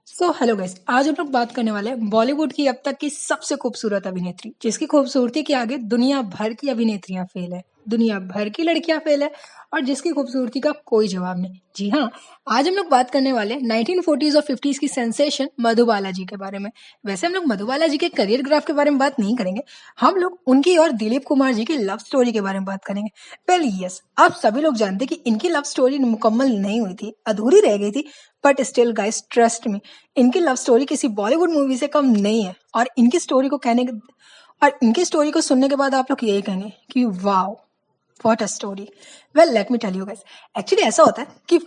Hello guys, आज हम लोग बात करने वाले हैं बॉलीवुड की अब तक की सबसे खूबसूरत अभिनेत्री, जिसकी खूबसूरती के आगे दुनिया भर की अभिनेत्रियां फेल है, दुनिया भर की लड़कियां फेल है और जिसकी खूबसूरती का कोई जवाब नहीं। जी हाँ, आज हम लोग बात करने वाले 1940s और 50s की सेंसेशन मधुबाला जी के बारे में। वैसे हम लोग मधुबाला जी के करियर ग्राफ के बारे में बात नहीं करेंगे, हम लोग उनकी और दिलीप कुमार जी की लव स्टोरी के बारे में बात करेंगे। वेल यस, आप सभी लोग जानते हैं कि इनकी लव स्टोरी मुकम्मल नहीं हुई थी, अधूरी रह गई थी। But still guys, trust me, इनकी लव स्टोरी किसी बॉलीवुड मूवी से कम नहीं है। और इनकी स्टोरी को सुनने के बाद आप लोग यही कहेंगे कि wow, what a story. Well let me tell you guys, actually ऐसा होता है कि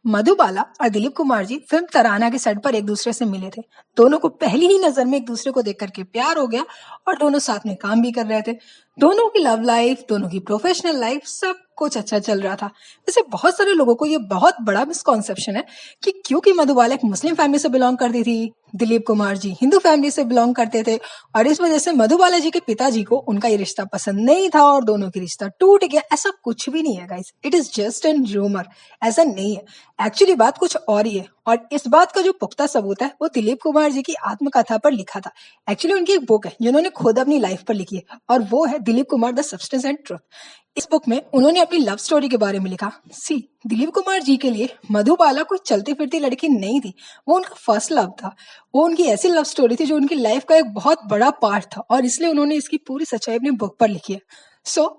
मधुबाला और दिलीप कुमार जी फिल्म तराना के सेट पर एक दूसरे से मिले थे। दोनों को पहली ही नजर में एक दूसरे को देख करके प्यार हो गया और दोनों साथ में काम भी कर रहे थे। दोनों की लव लाइफ, दोनों की प्रोफेशनल लाइफ, सब कुछ अच्छा चल रहा था। वैसे बहुत सारे लोगों को ये बहुत बड़ा मिसकॉन्सेप्शन है कि क्योंकि मधुबाला एक मुस्लिम फैमिली से बिलोंग करती थी, दिलीप कुमार जी हिंदू फैमिली से बिलोंग करते थे और इस वजह से मधुबाला जी के पिताजी को उनका ये रिश्ता पसंद नहीं था और दोनों की रिश्ता टूट गया। ऐसा कुछ भी नहीं है guys, it is just an rumour. ऐसा नहीं है, एक्चुअली बात कुछ और ही है। और इस बात का जो पुख्ता सबूत है वो दिलीप कुमार जी की आत्मकथा पर लिखा था। एक्चुअली उनकी एक बुक है जिन्होंने खुद अपनी लाइफ पर लिखी है और वो है Dilip Kumar the substance and truth. इस बुक में उन्होंने अपनी लव स्टोरी के बारे में लिखा। सी, दिलीप कुमार जी के लिए मधुबाला कोई चलती फिरती लड़की नहीं थी, वो उनका फर्स्ट लव था। वो उनकी ऐसी लव स्टोरी थी जो उनकी लाइफ का एक बहुत बड़ा पार्ट था और इसलिए उन्होंने इसकी पूरी सच्चाई अपनी बुक पर लिखी है।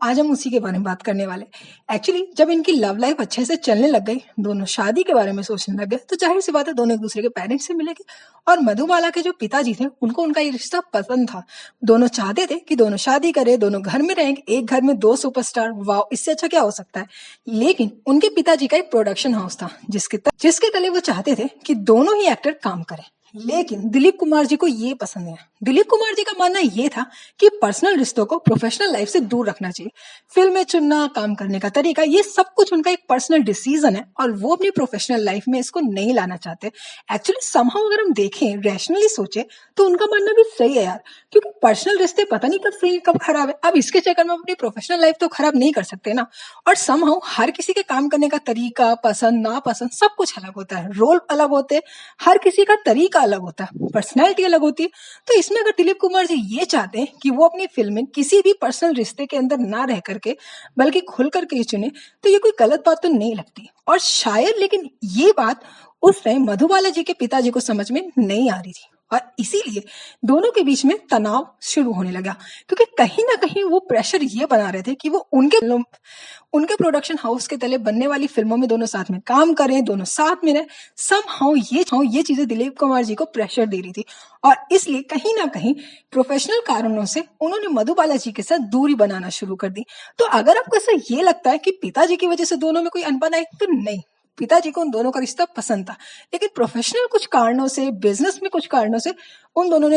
आज हम उसी के बारे में बात करने वाले। एक्चुअली जब इनकी लव लाइफ अच्छे से चलने लग गई, दोनों शादी के बारे में सोचने लग गए, तो जाहिर सी बात है दोनों एक दूसरे के पेरेंट्स से मिलेंगे। और मधुबाला के जो पिताजी थे उनको उनका ये रिश्ता पसंद था। दोनों चाहते थे कि दोनों शादी करें, दोनों घर में रहेंगे, एक घर में दो सुपरस्टार। वाह, इससे अच्छा क्या हो सकता है। लेकिन उनके पिताजी का एक प्रोडक्शन हाउस था जिसके तले वो चाहते थे कि दोनों ही एक्टर काम करें। लेकिन दिलीप कुमार जी को ये पसंद नहीं है। दिलीप कुमार जी का मानना ये था कि पर्सनल रिश्तों को प्रोफेशनल लाइफ से दूर रखना चाहिए। फिल्में चुनना, काम करने का तरीका, ये सब कुछ उनका एक पर्सनल डिसीजन है और वो अपनी प्रोफेशनल लाइफ में इसको नहीं लाना चाहते। एक्चुअली समहाउ अगर हम देखें, रैशनली सोचे, तो उनका मानना भी सही है यार, क्योंकि पर्सनल रिश्ते पता नहीं कब सही कब खराब है। अब इसके चक्कर में अपनी प्रोफेशनल लाइफ तो खराब नहीं कर सकते ना। और समहाउ हर किसी के काम करने का तरीका, पसंद नापसंद, सब कुछ अलग होता है, रोल अलग होते हैं, हर किसी का तरीका अलग होता है, पर्सनैलिटी अलग होती है। तो इसमें अगर दिलीप कुमार जी ये चाहते हैं कि वो अपनी फिल्म में किसी भी पर्सनल रिश्ते के अंदर ना रह करके बल्कि खुल करके ही चुने, तो ये कोई गलत बात तो नहीं लगती। और शायद लेकिन ये बात उस टाइम मधुबाला जी के पिताजी को समझ में नहीं आ रही थी और इसीलिए दोनों के बीच में तनाव शुरू होने लगा, क्योंकि कहीं ना कहीं वो प्रेशर ये बना रहे थे कि वो उनके प्रोडक्शन हाउस के तले बनने वाली फिल्मों में दोनों साथ में काम करें, दोनों साथ में रहें। समहाउ ये चीजें दिलीप कुमार जी को प्रेशर दे रही थी और इसलिए कहीं ना कहीं प्रोफेशनल कारणों से उन्होंने मधुबाला जी के साथ दूरी बनाना शुरू कर दी। तो अगर आपको ऐसा ये लगता है कि पिताजी की वजह से दोनों में कोई अनबन आई, तो नहीं, पिताजी को उन दोनों का रिश्ता पसंद था, लेकिन प्रोफेशनल कुछ कारणों से, बिजनेस में कुछ कारणों से उन दोनों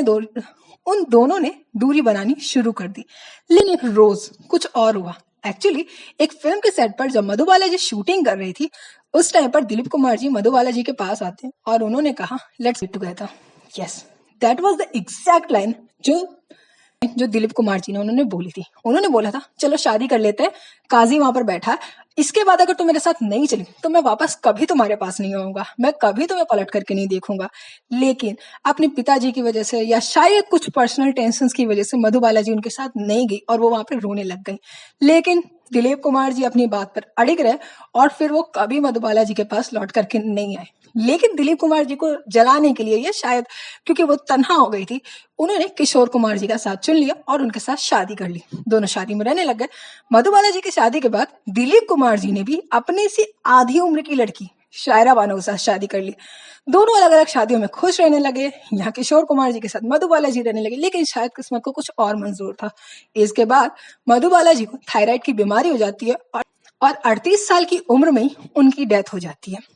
ने दूरी बनानी शुरू कर दी। लेकिन एक रोज कुछ और हुआ। एक्चुअली एक फिल्म के सेट पर जब मधुबाला जी शूटिंग कर रही थी, उस टाइम पर दिलीप कुमार जी मधुबाला जी के पास आते हैं और उन्होंने कहा, let's get together. Yes, that was the exact line जो जो दिलीप कुमार जी ने उन्होंने बोली थी। उन्होंने बोला था, चलो शादी कर लेते हैं, काजी वहां पर बैठा है, इसके बाद अगर तुम मेरे साथ नहीं चली तो मैं वापस कभी तुम्हारे पास नहीं आऊंगा, मैं कभी तुम्हें पलट करके नहीं देखूंगा। लेकिन अपने पिताजी की वजह से या शायद कुछ पर्सनल टेंशन की वजह से मधुबाला जी उनके साथ नहीं गई और वो वहां पर रोने लग गई। लेकिन दिलीप कुमार जी अपनी बात पर अड़िग रहे और फिर वो कभी मधुबाला जी के पास लौट करके नहीं आए। लेकिन दिलीप कुमार जी को जलाने के लिए या शायद क्योंकि वो तन्हा हो गई थी, उन्होंने किशोर कुमार जी का साथ चुन लिया और उनके साथ शादी कर ली। दोनों शादी में रहने लग गए। मधुबाला जी की शादी के बाद दिलीप कुमार जी ने भी अपनी सी आधी उम्र की लड़की शायरा बानो के साथ शादी कर ली। दोनों अलग अलग शादियों में खुश रहने लगे। यहाँ किशोर कुमार जी के साथ मधुबाला जी रहने लगे, लेकिन शायद किस्मत को कुछ और मंजूर था। इसके बाद मधुबाला जी को थायराइड की बीमारी हो जाती है और 38 साल की उम्र में ही उनकी डेथ हो जाती है।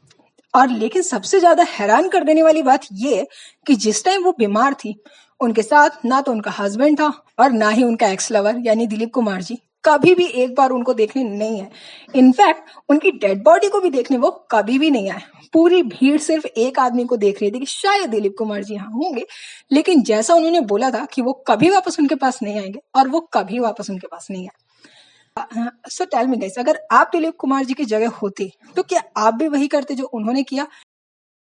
और लेकिन सबसे ज्यादा हैरान कर देने वाली बात यह है कि जिस टाइम वो बीमार थी, उनके साथ ना तो उनका हस्बैंड था और ना ही उनका एक्स लवर यानी दिलीप कुमार जी कभी भी एक बार उनको देखने नहीं आए। इनफैक्ट उनकी डेड बॉडी को भी देखने वो कभी भी नहीं आए। पूरी भीड़ सिर्फ एक आदमी को देख रही थी कि शायद दिलीप कुमार जी यहाँ होंगे, लेकिन जैसा उन्होंने बोला था कि वो कभी वापस उनके पास नहीं आएंगे और वो कभी वापस उनके पास नहीं आए। सो टेल मी गाइस, अगर आप दिलीप कुमार जी की जगह होते तो क्या आप भी वही करते जो उन्होंने किया,